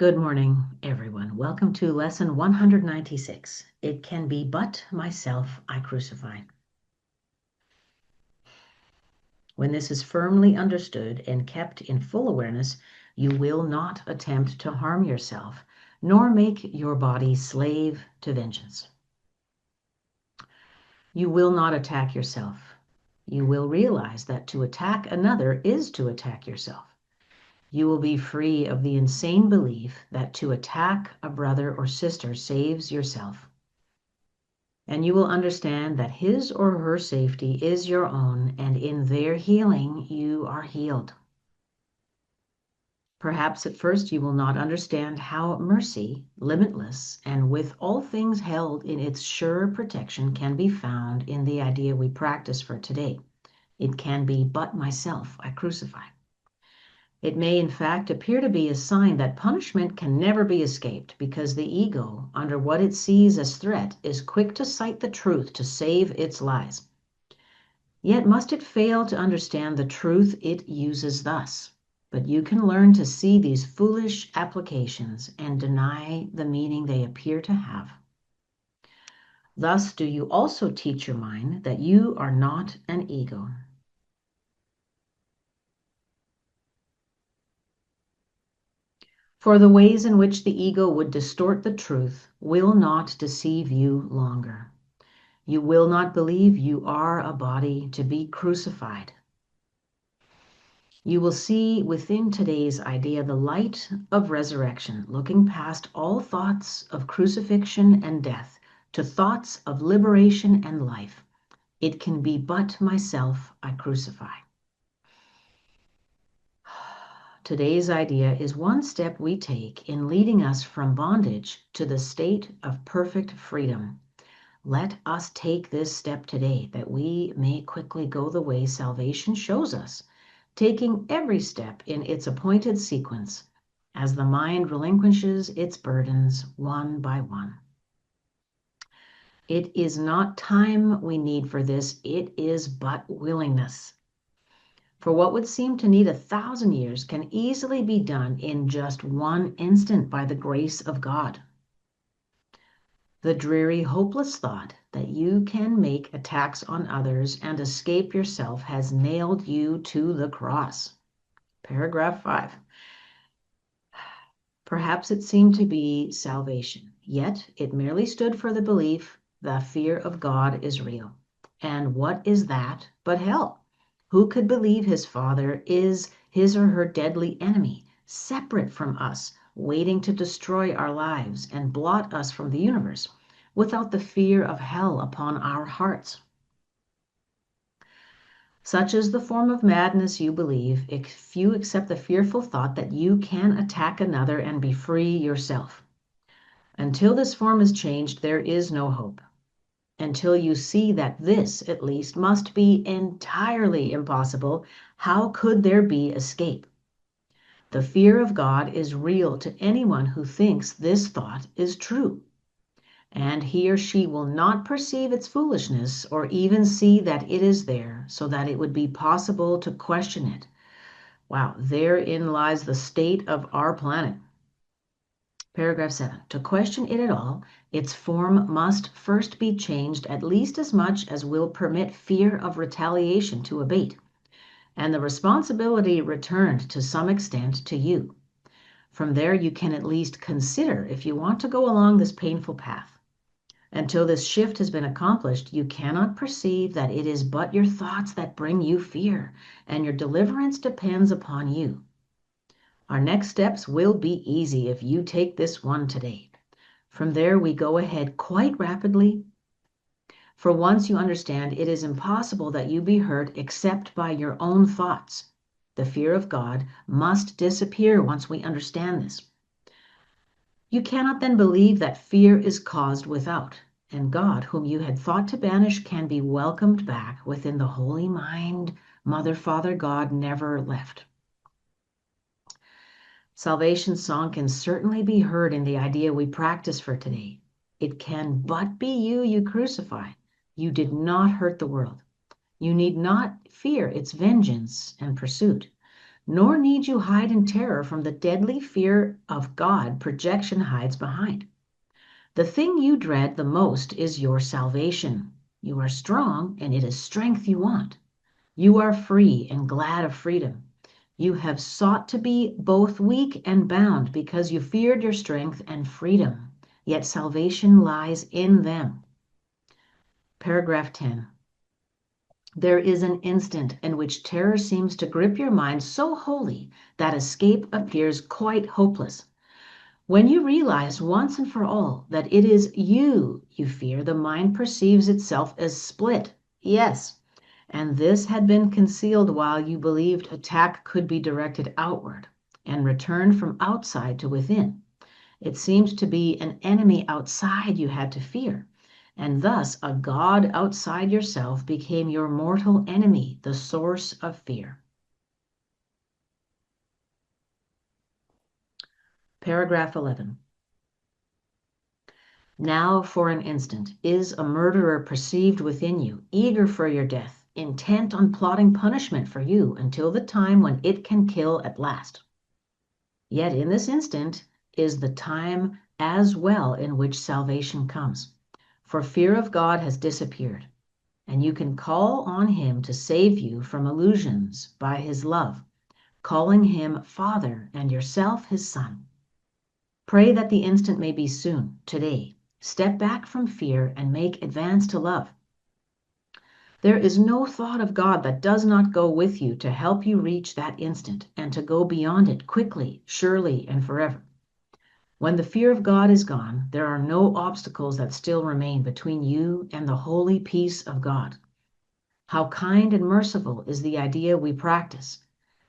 Good morning, everyone. Welcome to lesson 196. It can be but myself I crucify. When this is firmly understood and kept in full awareness, you will not attempt to harm yourself, nor make your body slave to vengeance. You will not attack yourself. You will realize that to attack another is to attack yourself. You will be free of the insane belief that to attack a brother or sister saves yourself. And you will understand that his or her safety is your own, and in their healing, you are healed. Perhaps at first you will not understand how mercy, limitless, and with all things held in its sure protection, can be found in the idea we practice for today. It can be but myself I crucify. It may in fact appear to be a sign that punishment can never be escaped, because the ego, under what it sees as threat, is quick to cite the truth to save its lies. Yet must it fail to understand the truth it uses thus. But you can learn to see these foolish applications and deny the meaning they appear to have. Thus do you also teach your mind that you are not an ego. For the ways in which the ego would distort the truth will not deceive you longer. You will not believe you are a body to be crucified. You will see within today's idea the light of resurrection, looking past all thoughts of crucifixion and death to thoughts of liberation and life. It can be but myself I crucify. Today's idea is one step we take in leading us from bondage to the state of perfect freedom. Let us take this step today that we may quickly go the way salvation shows us, taking every step in its appointed sequence as the mind relinquishes its burdens one by one. It is not time we need for this, it is but willingness. For what would seem to need 1,000 years can easily be done in just one instant by the grace of God. The dreary, hopeless thought that you can make attacks on others and escape yourself has nailed you to the cross. Paragraph 5. Perhaps it seemed to be salvation, yet it merely stood for the belief the fear of God is real. And what is that but hell? Who could believe his father is his or her deadly enemy, separate from us, waiting to destroy our lives and blot us from the universe, without the fear of hell upon our hearts? Such is the form of madness you believe if you accept the fearful thought that you can attack another and be free yourself. Until this form is changed, there is no hope. Until you see that this, at least, must be entirely impossible, how could there be escape? The fear of God is real to anyone who thinks this thought is true, and he or she will not perceive its foolishness or even see that it is there, so that it would be possible to question it. Wow, therein lies the state of our planet. Paragraph 7. To question it at all, its form must first be changed at least as much as will permit fear of retaliation to abate, and the responsibility returned to some extent to you. From there, you can at least consider if you want to go along this painful path. Until this shift has been accomplished, you cannot perceive that it is but your thoughts that bring you fear, and your deliverance depends upon you. Our next steps will be easy if you take this one today. From there, we go ahead quite rapidly. For once you understand, it is impossible that you be hurt except by your own thoughts. The fear of God must disappear once we understand this. You cannot then believe that fear is caused without, and God, whom you had thought to banish, can be welcomed back within the holy mind Mother, Father, God never left. Salvation song can certainly be heard in the idea we practice for today. It can but be you crucify. You did not hurt the world. You need not fear its vengeance and pursuit. nor need you hide in terror from the deadly fear of God projection hides behind. The thing you dread the most is your salvation. You are strong, and it is strength you want. You are free and glad of freedom. You have sought to be both weak and bound because you feared your strength and freedom, yet salvation lies in them. Paragraph 10. There is an instant in which terror seems to grip your mind so wholly that escape appears quite hopeless. When you realize once and for all that it is you fear, the mind perceives itself as split. Yes, and this had been concealed while you believed attack could be directed outward and returned from outside to within. It seemed to be an enemy outside you had to fear, and thus a God outside yourself became your mortal enemy, the source of fear. Paragraph 11. Now, for an instant, is a murderer perceived within you, eager for your death, intent on plotting punishment for you until the time when it can kill at last. Yet in this instant is the time as well in which salvation comes, for fear of God has disappeared, and you can call on him to save you from illusions by his love, calling him Father and yourself his Son. Pray that the instant may be soon, today. Step back from fear and make advance to love. There is no thought of God that does not go with you to help you reach that instant and to go beyond it quickly, surely, and forever. When the fear of God is gone, there are no obstacles that still remain between you and the holy peace of God. How kind and merciful is the idea we practice.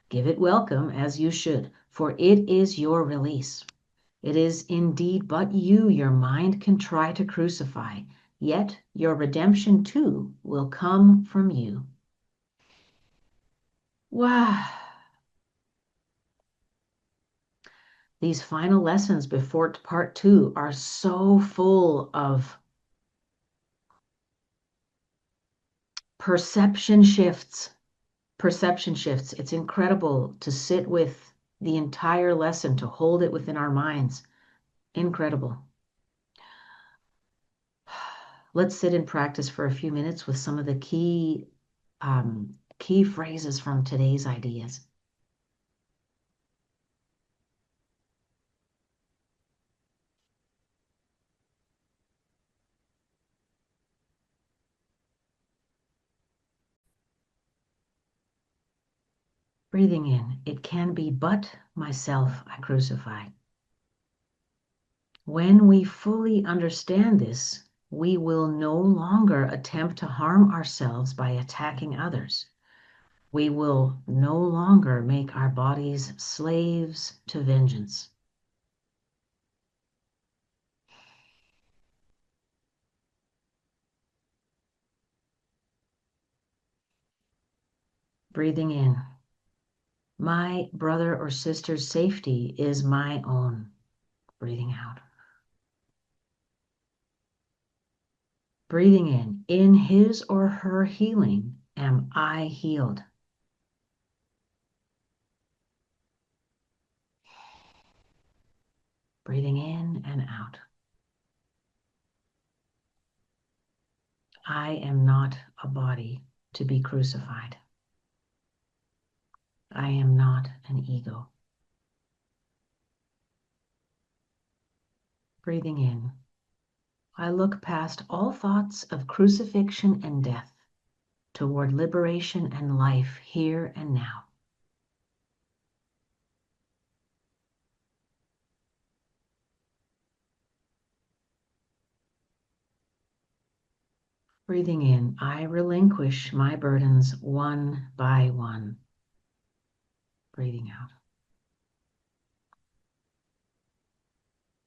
Give it welcome as you should, for it is your release. It is indeed but you your mind can try to crucify, yet your redemption too will come from you. Wow. These final lessons before part 2 are so full of perception shifts. It's incredible to sit with the entire lesson, to hold it within our minds. Incredible. Let's sit and practice for a few minutes with some of the key phrases from today's ideas. Breathing in, it can be but myself I crucify. When we fully understand this, we will no longer attempt to harm ourselves by attacking others. We will no longer make our bodies slaves to vengeance. Breathing in. My brother or sister's safety is my own. Breathing out. Breathing in his or her healing, am I healed? Breathing in and out. I am not a body to be crucified. I am not an ego. Breathing in. I look past all thoughts of crucifixion and death toward liberation and life here and now. Breathing in, I relinquish my burdens one by one. Breathing out.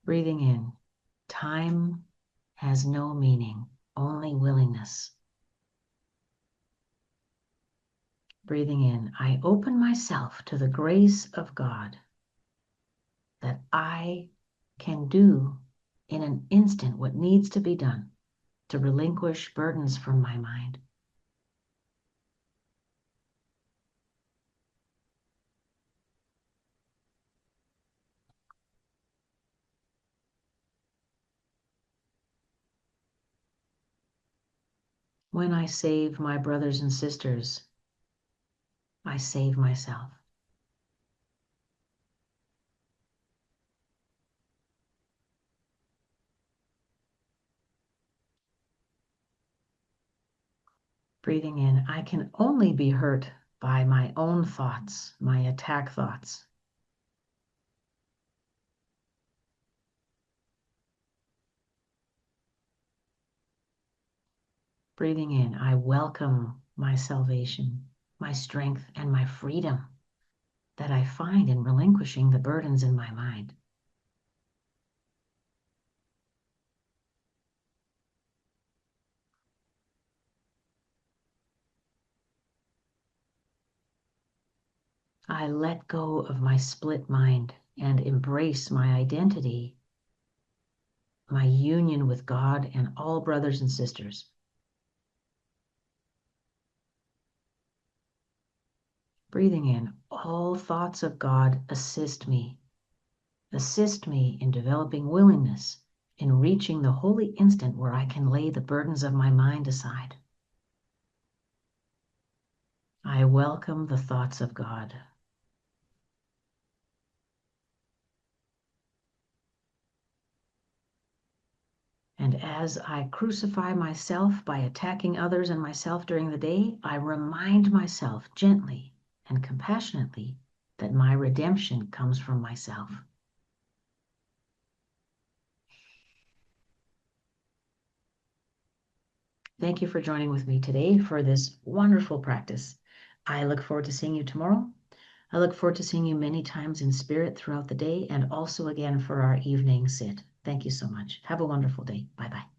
Breathing in, time has no meaning, only willingness. Breathing in, I open myself to the grace of God that I can do in an instant what needs to be done to relinquish burdens from my mind. When I save my brothers and sisters, I save myself. Breathing in, I can only be hurt by my own thoughts, my attack thoughts. Breathing in, I welcome my salvation, my strength, and my freedom that I find in relinquishing the burdens in my mind. I let go of my split mind and embrace my identity, my union with God and all brothers and sisters. Breathing in, all thoughts of God assist me. Assist me in developing willingness, in reaching the holy instant where I can lay the burdens of my mind aside. I welcome the thoughts of God. And as I crucify myself by attacking others and myself during the day, I remind myself gently and compassionately that my redemption comes from myself. Thank you for joining with me today for this wonderful practice. I look forward to seeing you tomorrow. I look forward to seeing you many times in spirit throughout the day and also again for our evening sit. Thank you so much. Have a wonderful day. Bye-bye.